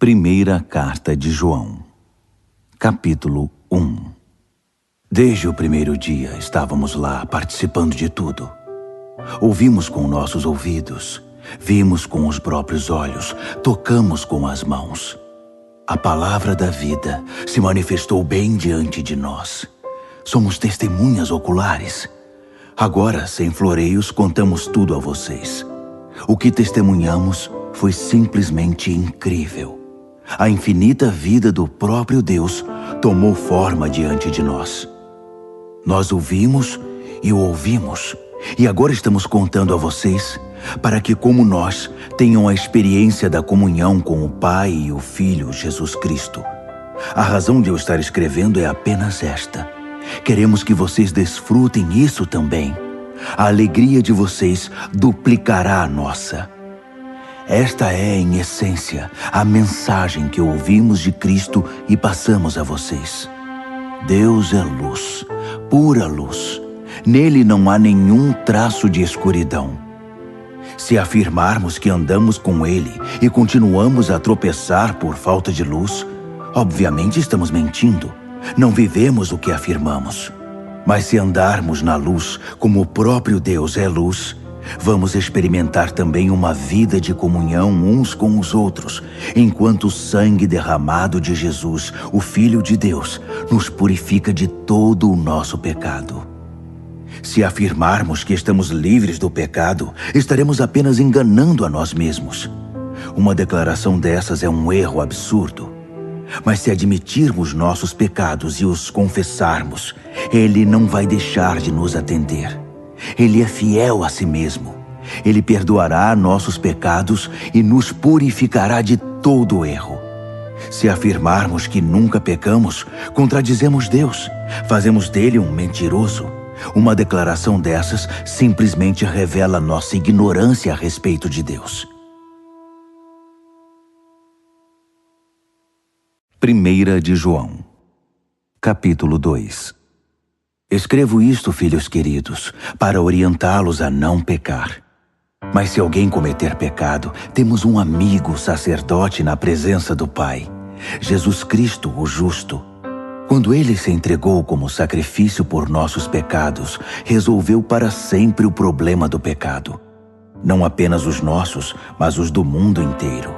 Primeira Carta de João, capítulo 1. Desde o primeiro dia estávamos lá participando de tudo. Ouvimos com nossos ouvidos, vimos com os próprios olhos, tocamos com as mãos. A palavra da vida se manifestou bem diante de nós. Somos testemunhas oculares. Agora, sem floreios, contamos tudo a vocês. O que testemunhamos foi simplesmente incrível. A infinita vida do próprio Deus tomou forma diante de nós. Nós o vimos e o ouvimos, e agora estamos contando a vocês, para que, como nós, tenham a experiência da comunhão com o Pai e o Filho Jesus Cristo. A razão de eu estar escrevendo é apenas esta. Queremos que vocês desfrutem isso também. A alegria de vocês duplicará a nossa. Esta é, em essência, a mensagem que ouvimos de Cristo e passamos a vocês. Deus é luz, pura luz. Nele não há nenhum traço de escuridão. Se afirmarmos que andamos com Ele e continuamos a tropeçar por falta de luz, obviamente estamos mentindo. Não vivemos o que afirmamos. Mas se andarmos na luz, como o próprio Deus é luz, vamos experimentar também uma vida de comunhão uns com os outros, enquanto o sangue derramado de Jesus, o Filho de Deus, nos purifica de todo o nosso pecado. Se afirmarmos que estamos livres do pecado, estaremos apenas enganando a nós mesmos. Uma declaração dessas é um erro absurdo. Mas se admitirmos nossos pecados e os confessarmos, Ele não vai deixar de nos atender. Ele é fiel a si mesmo. Ele perdoará nossos pecados e nos purificará de todo erro. Se afirmarmos que nunca pecamos, contradizemos Deus. Fazemos dele um mentiroso. Uma declaração dessas simplesmente revela nossa ignorância a respeito de Deus. Primeira de João, capítulo 2. Escrevo isto, filhos queridos, para orientá-los a não pecar. Mas se alguém cometer pecado, temos um amigo sacerdote na presença do Pai, Jesus Cristo, o justo. Quando Ele se entregou como sacrifício por nossos pecados, resolveu para sempre o problema do pecado. Não apenas os nossos, mas os do mundo inteiro.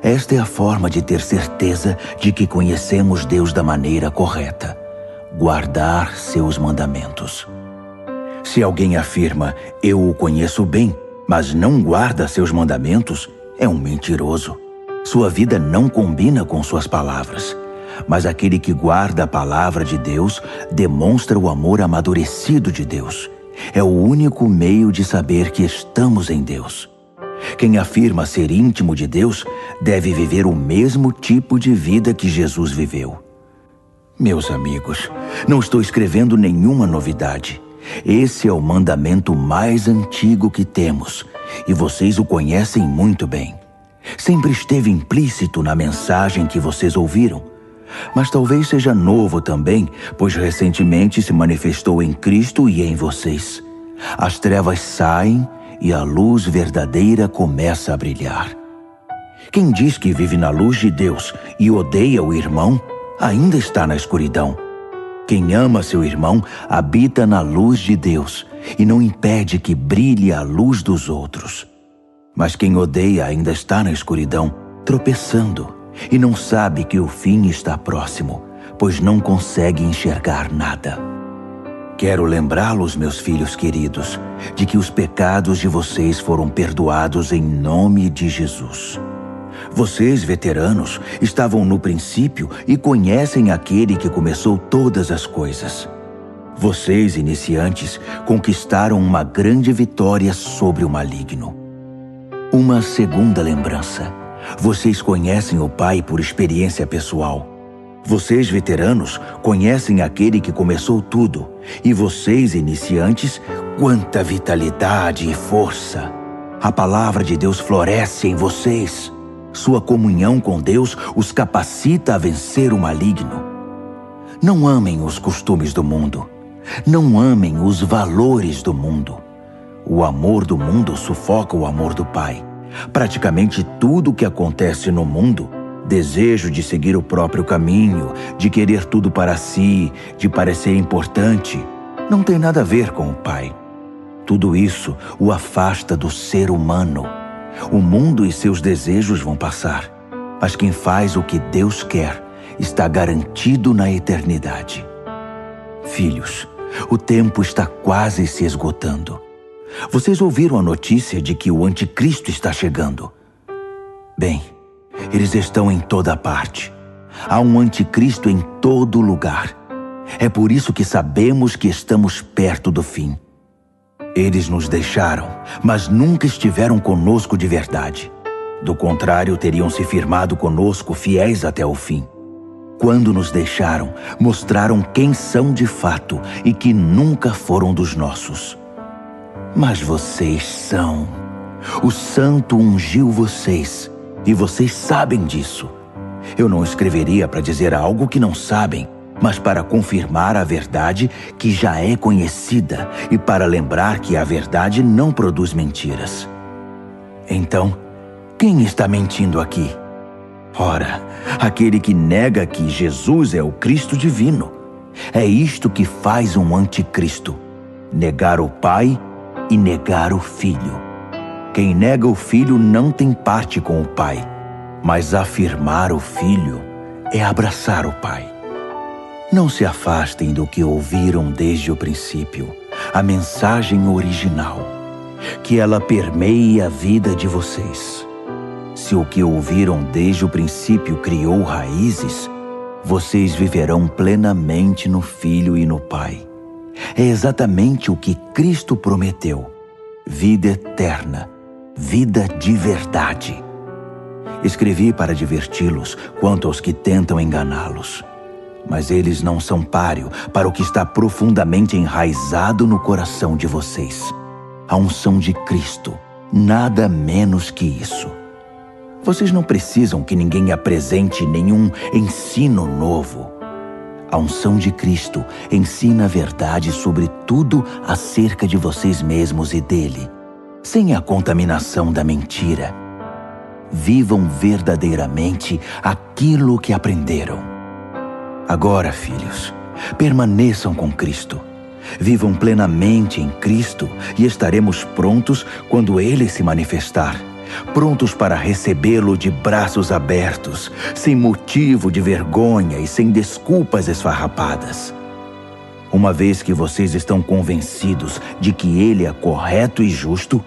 Esta é a forma de ter certeza de que conhecemos Deus da maneira correta: guardar seus mandamentos. Se alguém afirma, eu o conheço bem, mas não guarda seus mandamentos, é um mentiroso. Sua vida não combina com suas palavras. Mas aquele que guarda a palavra de Deus demonstra o amor amadurecido de Deus. É o único meio de saber que estamos em Deus. Quem afirma ser íntimo de Deus deve viver o mesmo tipo de vida que Jesus viveu. Meus amigos, não estou escrevendo nenhuma novidade. Esse é o mandamento mais antigo que temos, e vocês o conhecem muito bem. Sempre esteve implícito na mensagem que vocês ouviram, mas talvez seja novo também, pois recentemente se manifestou em Cristo e em vocês. As trevas saem e a luz verdadeira começa a brilhar. Quem diz que vive na luz de Deus e odeia o irmão, ainda está na escuridão. Quem ama seu irmão habita na luz de Deus e não impede que brilhe a luz dos outros. Mas quem odeia ainda está na escuridão, tropeçando, e não sabe que o fim está próximo, pois não consegue enxergar nada. Quero lembrá-los, meus filhos queridos, de que os pecados de vocês foram perdoados em nome de Jesus. Vocês, veteranos, estavam no princípio e conhecem aquele que começou todas as coisas. Vocês, iniciantes, conquistaram uma grande vitória sobre o maligno. Uma segunda lembrança. Vocês conhecem o Pai por experiência pessoal. Vocês, veteranos, conhecem aquele que começou tudo. E vocês, iniciantes, quanta vitalidade e força! A palavra de Deus floresce em vocês. Sua comunhão com Deus os capacita a vencer o maligno. Não amem os costumes do mundo. Não amem os valores do mundo. O amor do mundo sufoca o amor do Pai. Praticamente tudo o que acontece no mundo Desejo de seguir o próprio caminho, de querer tudo para si, de parecer importante, não tem nada a ver com o Pai. Tudo isso o afasta do ser humano. O mundo e seus desejos vão passar, mas quem faz o que Deus quer está garantido na eternidade. Filhos, o tempo está quase se esgotando. Vocês ouviram a notícia de que o anticristo está chegando? Bem, eles estão em toda parte. Há um anticristo em todo lugar. É por isso que sabemos que estamos perto do fim. Eles nos deixaram, mas nunca estiveram conosco de verdade. Do contrário, teriam se firmado conosco fiéis até o fim. Quando nos deixaram, mostraram quem são de fato e que nunca foram dos nossos. Mas vocês são. O Santo ungiu vocês, e vocês sabem disso. Eu não escreveria para dizer algo que não sabem, mas para confirmar a verdade que já é conhecida e para lembrar que a verdade não produz mentiras. Então, quem está mentindo aqui? Ora, aquele que nega que Jesus é o Cristo divino. É isto que faz um anticristo: negar o Pai e negar o Filho. Quem nega o Filho não tem parte com o Pai, mas afirmar o Filho é abraçar o Pai. Não se afastem do que ouviram desde o princípio, a mensagem original, que ela permeie a vida de vocês. Se o que ouviram desde o princípio criou raízes, vocês viverão plenamente no Filho e no Pai. É exatamente o que Cristo prometeu: vida eterna, vida de verdade. Escrevi para diverti-los quanto aos que tentam enganá-los. Mas eles não são páreo para o que está profundamente enraizado no coração de vocês: a unção de Cristo, nada menos que isso. Vocês não precisam que ninguém apresente nenhum ensino novo. A unção de Cristo ensina a verdade sobre tudo acerca de vocês mesmos e dele, sem a contaminação da mentira. Vivam verdadeiramente aquilo que aprenderam. Agora, filhos, permaneçam com Cristo. Vivam plenamente em Cristo e estaremos prontos quando Ele se manifestar. Prontos para recebê-lo de braços abertos, sem motivo de vergonha e sem desculpas esfarrapadas. Uma vez que vocês estão convencidos de que Ele é correto e justo,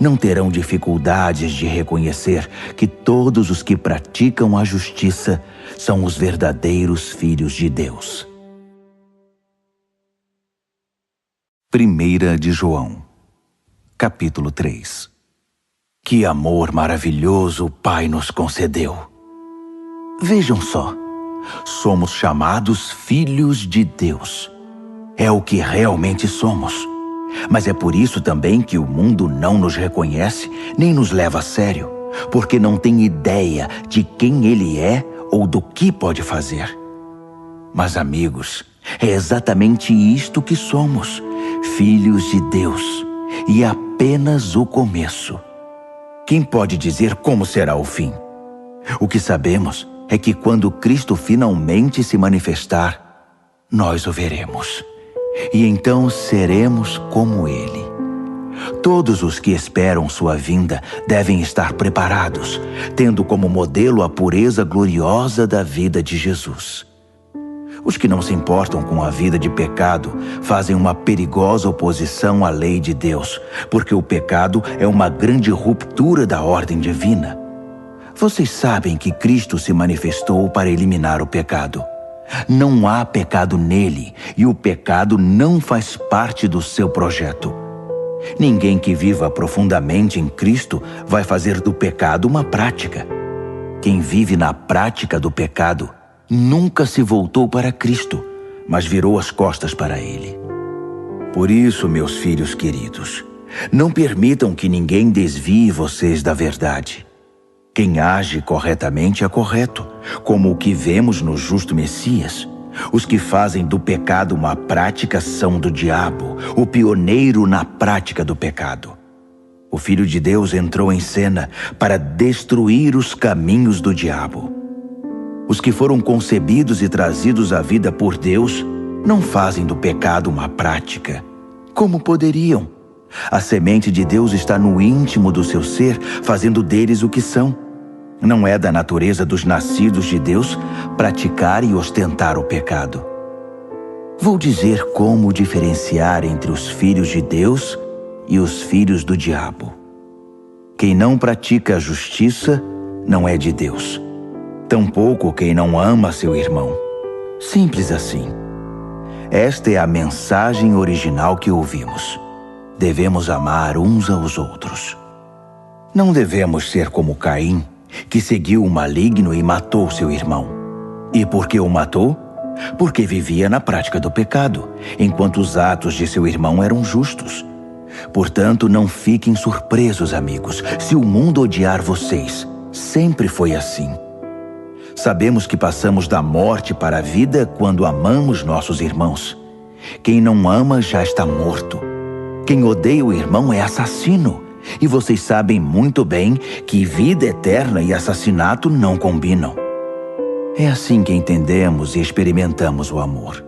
não terão dificuldades de reconhecer que todos os que praticam a justiça são os verdadeiros filhos de Deus. 1 de João, capítulo 3. Que amor maravilhoso o Pai nos concedeu! Vejam só, somos chamados filhos de Deus. É o que realmente somos. Mas é por isso também que o mundo não nos reconhece nem nos leva a sério, porque não tem ideia de quem Ele é ou do que pode fazer. Mas, amigos, é exatamente isto que somos, filhos de Deus, e é apenas o começo. Quem pode dizer como será o fim? O que sabemos é que quando Cristo finalmente se manifestar, nós o veremos. E então seremos como Ele. Todos os que esperam sua vinda devem estar preparados, tendo como modelo a pureza gloriosa da vida de Jesus. Os que não se importam com a vida de pecado fazem uma perigosa oposição à lei de Deus, porque o pecado é uma grande ruptura da ordem divina. Vocês sabem que Cristo se manifestou para eliminar o pecado. Não há pecado nele, e o pecado não faz parte do seu projeto. Ninguém que viva profundamente em Cristo vai fazer do pecado uma prática. Quem vive na prática do pecado nunca se voltou para Cristo, mas virou as costas para Ele. Por isso, meus filhos queridos, não permitam que ninguém desvie vocês da verdade. Quem age corretamente é correto, como o que vemos no justo Messias. Os que fazem do pecado uma prática são do diabo, o pioneiro na prática do pecado. O Filho de Deus entrou em cena para destruir os caminhos do diabo. Os que foram concebidos e trazidos à vida por Deus não fazem do pecado uma prática. Como poderiam? A semente de Deus está no íntimo do seu ser, fazendo deles o que são. Não é da natureza dos nascidos de Deus praticar e ostentar o pecado. Vou dizer como diferenciar entre os filhos de Deus e os filhos do diabo. Quem não pratica a justiça não é de Deus. Tampouco quem não ama seu irmão. Simples assim. Esta é a mensagem original que ouvimos. Devemos amar uns aos outros. Não devemos ser como Caim, que seguiu o maligno e matou seu irmão. E por que o matou? Porque vivia na prática do pecado, enquanto os atos de seu irmão eram justos. Portanto, não fiquem surpresos, amigos, se o mundo odiar vocês. Sempre foi assim. Sabemos que passamos da morte para a vida quando amamos nossos irmãos. Quem não ama já está morto. Quem odeia o irmão é assassino. E vocês sabem muito bem que vida eterna e assassinato não combinam. É assim que entendemos e experimentamos o amor.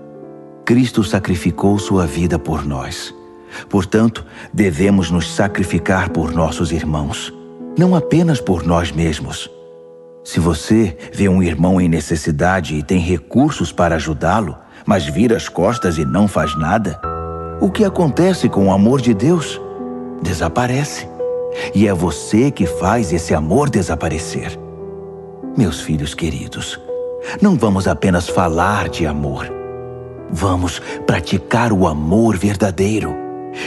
Cristo sacrificou sua vida por nós. Portanto, devemos nos sacrificar por nossos irmãos, não apenas por nós mesmos. Se você vê um irmão em necessidade e tem recursos para ajudá-lo, mas vira as costas e não faz nada, o que acontece com o amor de Deus? Desaparece. E é você que faz esse amor desaparecer. Meus filhos queridos, não vamos apenas falar de amor. Vamos praticar o amor verdadeiro.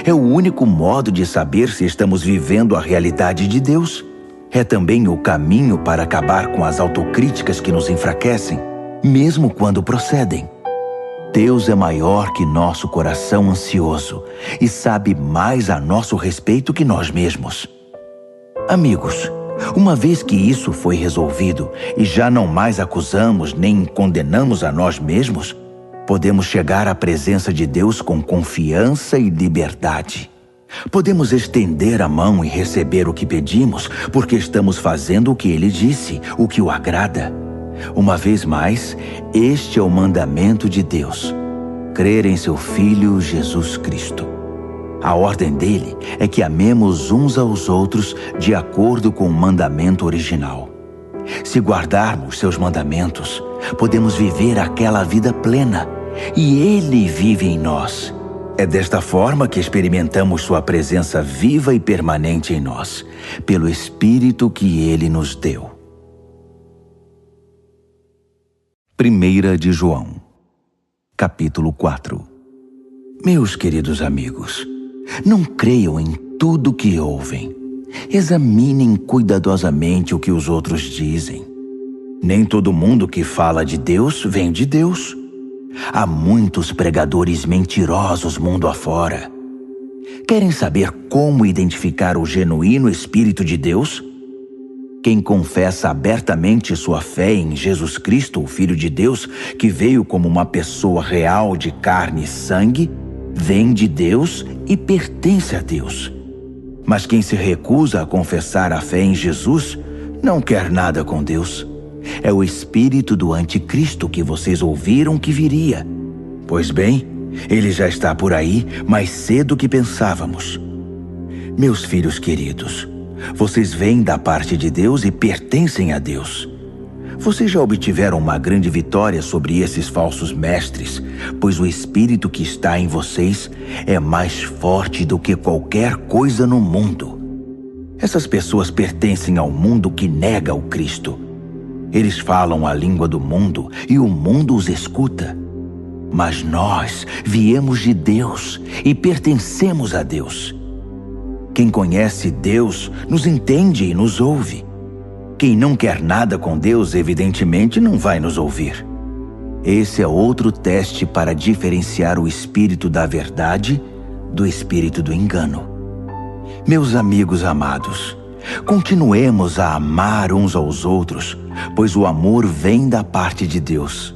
É o único modo de saber se estamos vivendo a realidade de Deus. É também o caminho para acabar com as autocríticas que nos enfraquecem, mesmo quando procedem. Deus é maior que nosso coração ansioso e sabe mais a nosso respeito que nós mesmos. Amigos, uma vez que isso foi resolvido e já não mais acusamos nem condenamos a nós mesmos, podemos chegar à presença de Deus com confiança e liberdade. Podemos estender a mão e receber o que pedimos, porque estamos fazendo o que Ele disse, o que o agrada. Uma vez mais, este é o mandamento de Deus: crer em seu Filho Jesus Cristo. A ordem dele é que amemos uns aos outros de acordo com o mandamento original. Se guardarmos seus mandamentos, podemos viver aquela vida plena, e Ele vive em nós. É desta forma que experimentamos sua presença viva e permanente em nós, pelo Espírito que Ele nos deu. 1 de João, capítulo 4. Meus queridos amigos, não creiam em tudo que ouvem. Examinem cuidadosamente o que os outros dizem. Nem todo mundo que fala de Deus vem de Deus. Há muitos pregadores mentirosos mundo afora. Querem saber como identificar o genuíno Espírito de Deus? Quem confessa abertamente sua fé em Jesus Cristo, o Filho de Deus, que veio como uma pessoa real de carne e sangue, vem de Deus e pertence a Deus. Mas quem se recusa a confessar a fé em Jesus, não quer nada com Deus. É o espírito do anticristo que vocês ouviram que viria. Pois bem, ele já está por aí mais cedo que pensávamos. Meus filhos queridos, vocês vêm da parte de Deus e pertencem a Deus. Vocês já obtiveram uma grande vitória sobre esses falsos mestres, pois o espírito que está em vocês é mais forte do que qualquer coisa no mundo. Essas pessoas pertencem ao mundo que nega o Cristo. Eles falam a língua do mundo e o mundo os escuta. Mas nós viemos de Deus e pertencemos a Deus. Quem conhece Deus nos entende e nos ouve. Quem não quer nada com Deus, evidentemente, não vai nos ouvir. Esse é outro teste para diferenciar o espírito da verdade do espírito do engano. Meus amigos amados, continuemos a amar uns aos outros, pois o amor vem da parte de Deus.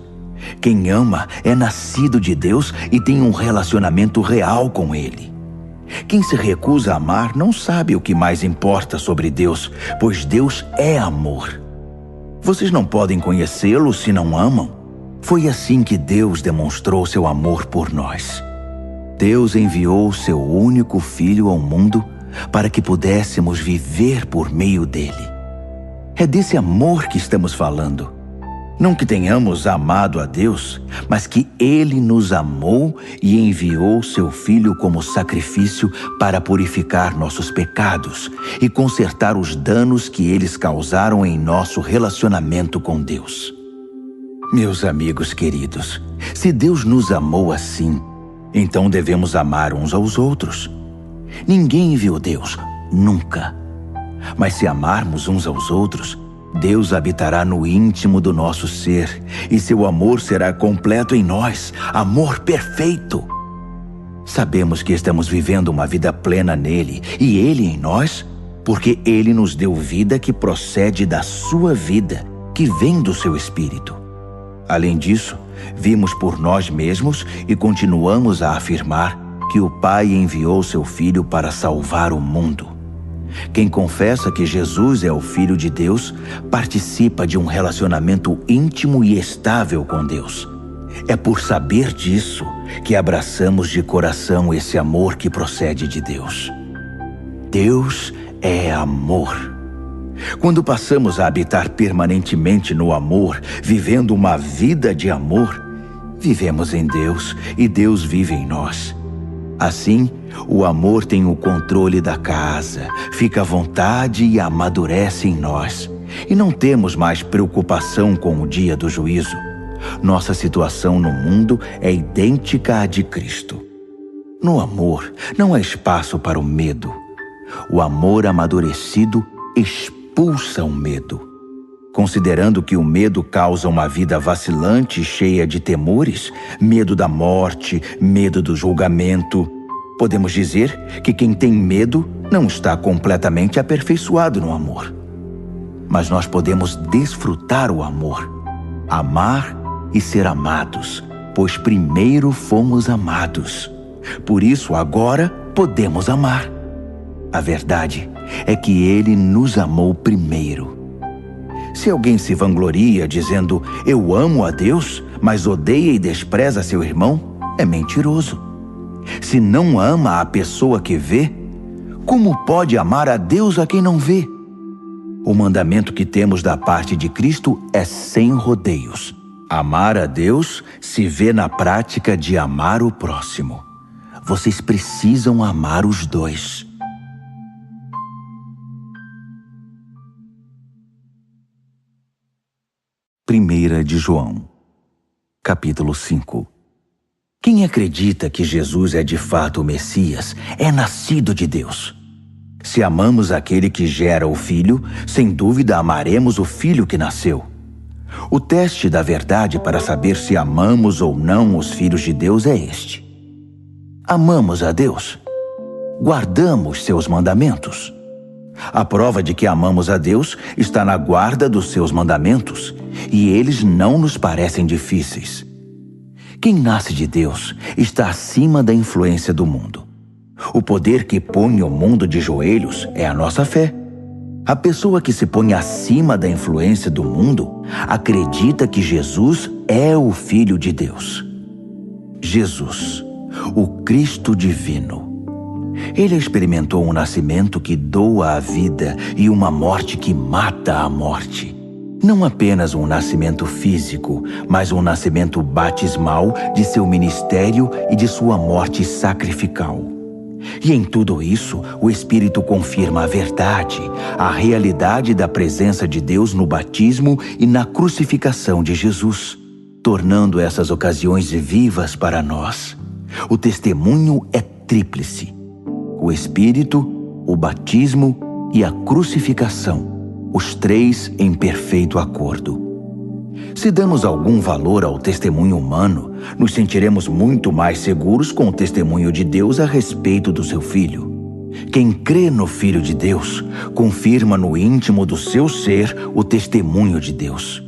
Quem ama é nascido de Deus e tem um relacionamento real com Ele. Quem se recusa a amar não sabe o que mais importa sobre Deus, pois Deus é amor. Vocês não podem conhecê-lo se não amam. Foi assim que Deus demonstrou seu amor por nós. Deus enviou seu único Filho ao mundo para que pudéssemos viver por meio dele. É desse amor que estamos falando. Não que tenhamos amado a Deus, mas que Ele nos amou e enviou seu Filho como sacrifício para purificar nossos pecados e consertar os danos que eles causaram em nosso relacionamento com Deus. Meus amigos queridos, se Deus nos amou assim, então devemos amar uns aos outros. Ninguém viu Deus, nunca. Mas se amarmos uns aos outros, Deus habitará no íntimo do nosso ser e seu amor será completo em nós, amor perfeito. Sabemos que estamos vivendo uma vida plena nele e ele em nós, porque ele nos deu vida que procede da sua vida, que vem do seu Espírito. Além disso, vimos por nós mesmos e continuamos a afirmar que o Pai enviou seu Filho para salvar o mundo. Quem confessa que Jesus é o Filho de Deus, participa de um relacionamento íntimo e estável com Deus. É por saber disso que abraçamos de coração esse amor que procede de Deus. Deus é amor. Quando passamos a habitar permanentemente no amor, vivendo uma vida de amor, vivemos em Deus e Deus vive em nós. Assim, o amor tem o controle da casa, fica à vontade e amadurece em nós. E não temos mais preocupação com o dia do juízo. Nossa situação no mundo é idêntica à de Cristo. No amor, não há espaço para o medo. O amor amadurecido expulsa o medo. Considerando que o medo causa uma vida vacilante e cheia de temores, medo da morte, medo do julgamento, podemos dizer que quem tem medo não está completamente aperfeiçoado no amor. Mas nós podemos desfrutar o amor, amar e ser amados, pois primeiro fomos amados. Por isso agora podemos amar. A verdade é que Ele nos amou primeiro. Se alguém se vangloria dizendo, eu amo a Deus, mas odeia e despreza seu irmão, é mentiroso. Se não ama a pessoa que vê, como pode amar a Deus a quem não vê? O mandamento que temos da parte de Cristo é sem rodeios. Amar a Deus se vê na prática de amar o próximo. Vocês precisam amar os dois. Primeira de João, capítulo 5. Quem acredita que Jesus é de fato o Messias é nascido de Deus. Se amamos aquele que gera o Filho, sem dúvida amaremos o Filho que nasceu. O teste da verdade para saber se amamos ou não os filhos de Deus é este: amamos a Deus? Guardamos seus mandamentos? A prova de que amamos a Deus está na guarda dos seus mandamentos, e eles não nos parecem difíceis. Quem nasce de Deus está acima da influência do mundo. O poder que põe o mundo de joelhos é a nossa fé. A pessoa que se põe acima da influência do mundo acredita que Jesus é o Filho de Deus. Jesus, o Cristo divino. Ele experimentou um nascimento que doa a vida e uma morte que mata a morte. Não apenas um nascimento físico, mas um nascimento batismal de seu ministério e de sua morte sacrificial. E em tudo isso, o Espírito confirma a verdade, a realidade da presença de Deus no batismo e na crucificação de Jesus, tornando essas ocasiões vivas para nós. O testemunho é tríplice: o Espírito, o batismo e a crucificação, os três em perfeito acordo. Se damos algum valor ao testemunho humano, nos sentiremos muito mais seguros com o testemunho de Deus a respeito do seu Filho. Quem crê no Filho de Deus, confirma no íntimo do seu ser o testemunho de Deus.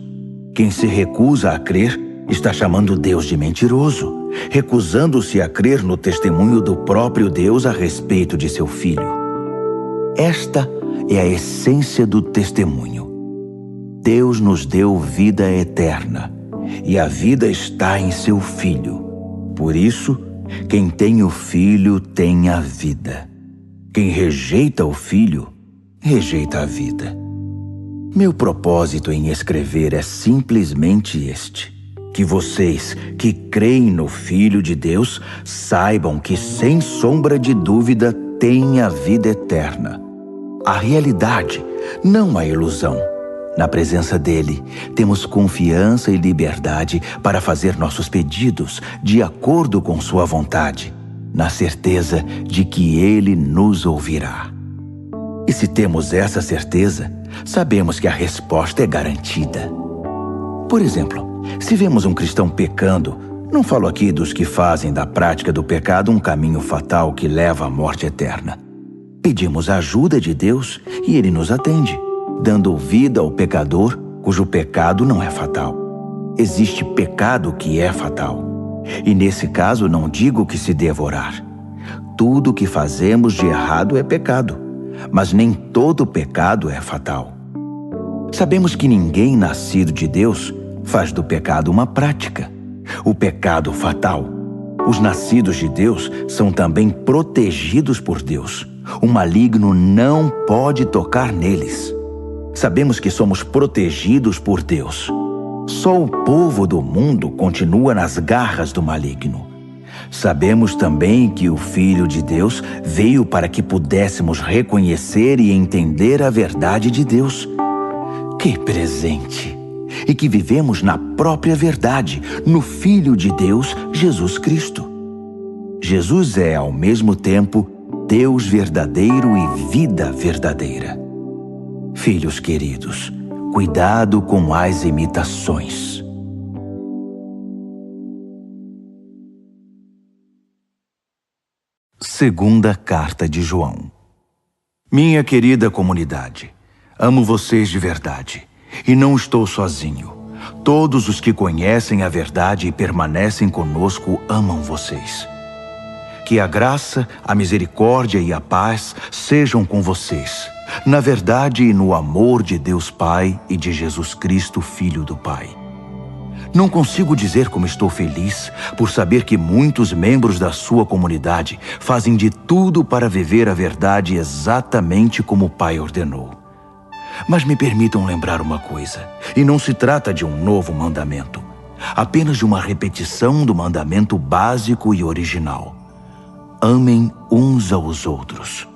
Quem se recusa a crer, está chamando Deus de mentiroso, recusando-se a crer no testemunho do próprio Deus a respeito de seu Filho. Esta é a essência do testemunho. Deus nos deu vida eterna, e a vida está em seu Filho. Por isso, quem tem o Filho tem a vida. Quem rejeita o Filho, rejeita a vida. Meu propósito em escrever é simplesmente este: que vocês que creem no Filho de Deus saibam que, sem sombra de dúvida, têm a vida eterna. A realidade, não a ilusão. Na presença dele, temos confiança e liberdade para fazer nossos pedidos de acordo com sua vontade, na certeza de que ele nos ouvirá. E se temos essa certeza, sabemos que a resposta é garantida. Por exemplo, se vemos um cristão pecando, não falo aqui dos que fazem da prática do pecado um caminho fatal que leva à morte eterna. Pedimos a ajuda de Deus e ele nos atende, dando vida ao pecador cujo pecado não é fatal. Existe pecado que é fatal. E nesse caso não digo que se deva orar. Tudo que fazemos de errado é pecado, mas nem todo pecado é fatal. Sabemos que ninguém nascido de Deus faz do pecado uma prática. O pecado fatal. Os nascidos de Deus são também protegidos por Deus. O maligno não pode tocar neles. Sabemos que somos protegidos por Deus. Só o povo do mundo continua nas garras do maligno. Sabemos também que o Filho de Deus veio para que pudéssemos reconhecer e entender a verdade de Deus. Que presente! E que vivemos na própria verdade, no Filho de Deus, Jesus Cristo. Jesus é, ao mesmo tempo, Deus verdadeiro e vida verdadeira. Filhos queridos, cuidado com as imitações. Segunda Carta de João. Minha querida comunidade, amo vocês de verdade, e não estou sozinho. Todos os que conhecem a verdade e permanecem conosco amam vocês. Que a graça, a misericórdia e a paz sejam com vocês, na verdade e no amor de Deus Pai e de Jesus Cristo, Filho do Pai. Não consigo dizer como estou feliz por saber que muitos membros da sua comunidade fazem de tudo para viver a verdade exatamente como o Pai ordenou. Mas me permitam lembrar uma coisa, e não se trata de um novo mandamento, apenas de uma repetição do mandamento básico e original. Amem uns aos outros.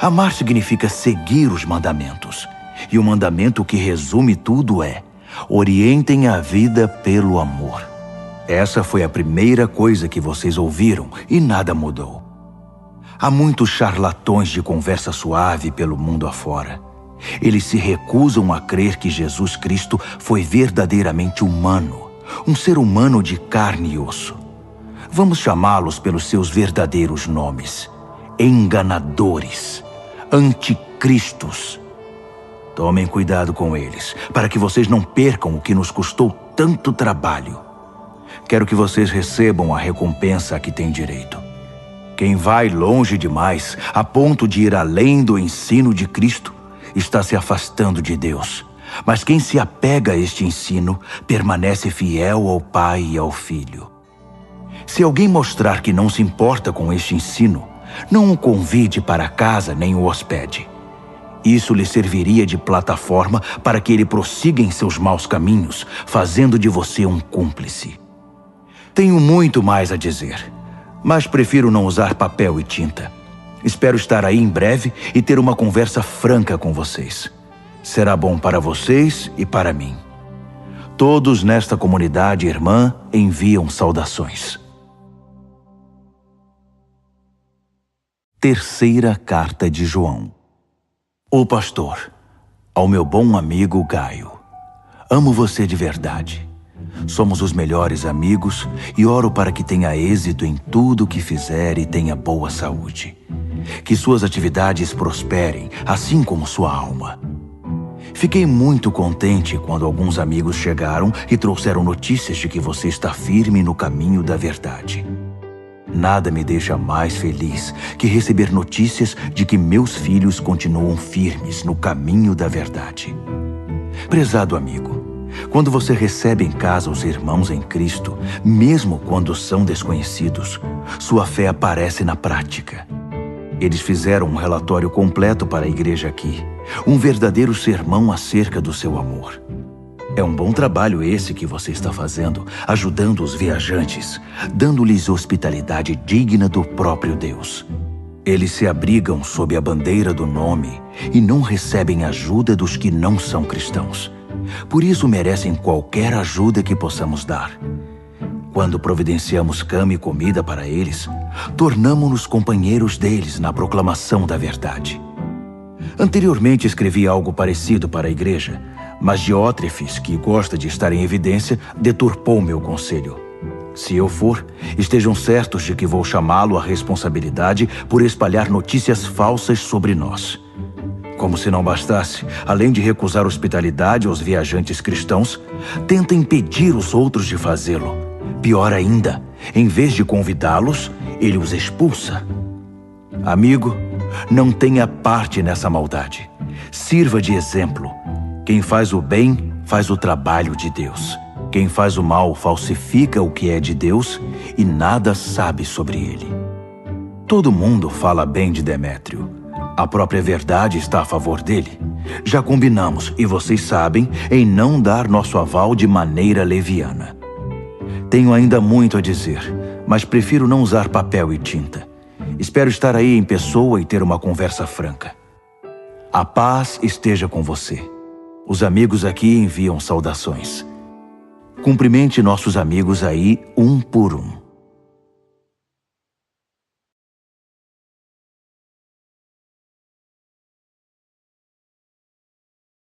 Amar significa seguir os mandamentos, e o mandamento que resume tudo é: orientem a vida pelo amor. Essa foi a primeira coisa que vocês ouviram e nada mudou. Há muitos charlatões de conversa suave pelo mundo afora. Eles se recusam a crer que Jesus Cristo foi verdadeiramente humano, um ser humano de carne e osso. Vamos chamá-los pelos seus verdadeiros nomes: enganadores, anticristos. Tomem cuidado com eles, para que vocês não percam o que nos custou tanto trabalho. Quero que vocês recebam a recompensa a que têm direito. Quem vai longe demais, a ponto de ir além do ensino de Cristo, está se afastando de Deus. Mas quem se apega a este ensino, permanece fiel ao Pai e ao Filho. Se alguém mostrar que não se importa com este ensino, não o convide para casa nem o hospede. Isso lhe serviria de plataforma para que ele prossiga em seus maus caminhos, fazendo de você um cúmplice. Tenho muito mais a dizer, mas prefiro não usar papel e tinta. Espero estar aí em breve e ter uma conversa franca com vocês. Será bom para vocês e para mim. Todos nesta comunidade irmã enviam saudações. Terceira Carta de João. O pastor, ao meu bom amigo Gaio. Amo você de verdade. Somos os melhores amigos e oro para que tenha êxito em tudo o que fizer e tenha boa saúde. Que suas atividades prosperem, assim como sua alma. Fiquei muito contente quando alguns amigos chegaram e trouxeram notícias de que você está firme no caminho da verdade. Nada me deixa mais feliz que receber notícias de que meus filhos continuam firmes no caminho da verdade. Prezado amigo, quando você recebe em casa os irmãos em Cristo, mesmo quando são desconhecidos, sua fé aparece na prática. Eles fizeram um relatório completo para a igreja aqui, um verdadeiro sermão acerca do seu amor. É um bom trabalho esse que você está fazendo, ajudando os viajantes, dando-lhes hospitalidade digna do próprio Deus. Eles se abrigam sob a bandeira do nome e não recebem ajuda dos que não são cristãos. Por isso merecem qualquer ajuda que possamos dar. Quando providenciamos cama e comida para eles, tornamo-nos companheiros deles na proclamação da verdade. Anteriormente escrevi algo parecido para a igreja, mas Diótrefes, que gosta de estar em evidência, deturpou meu conselho. Se eu for, estejam certos de que vou chamá-lo à responsabilidade por espalhar notícias falsas sobre nós. Como se não bastasse, além de recusar hospitalidade aos viajantes cristãos, tenta impedir os outros de fazê-lo. Pior ainda, em vez de convidá-los, ele os expulsa. Amigo, não tenha parte nessa maldade. Sirva de exemplo. Quem faz o bem, faz o trabalho de Deus. Quem faz o mal falsifica o que é de Deus e nada sabe sobre ele. Todo mundo fala bem de Demétrio. A própria verdade está a favor dele. Já combinamos, e vocês sabem, em não dar nosso aval de maneira leviana. Tenho ainda muito a dizer, mas prefiro não usar papel e tinta. Espero estar aí em pessoa e ter uma conversa franca. A paz esteja com você. Os amigos aqui enviam saudações. Cumprimente nossos amigos aí um por um.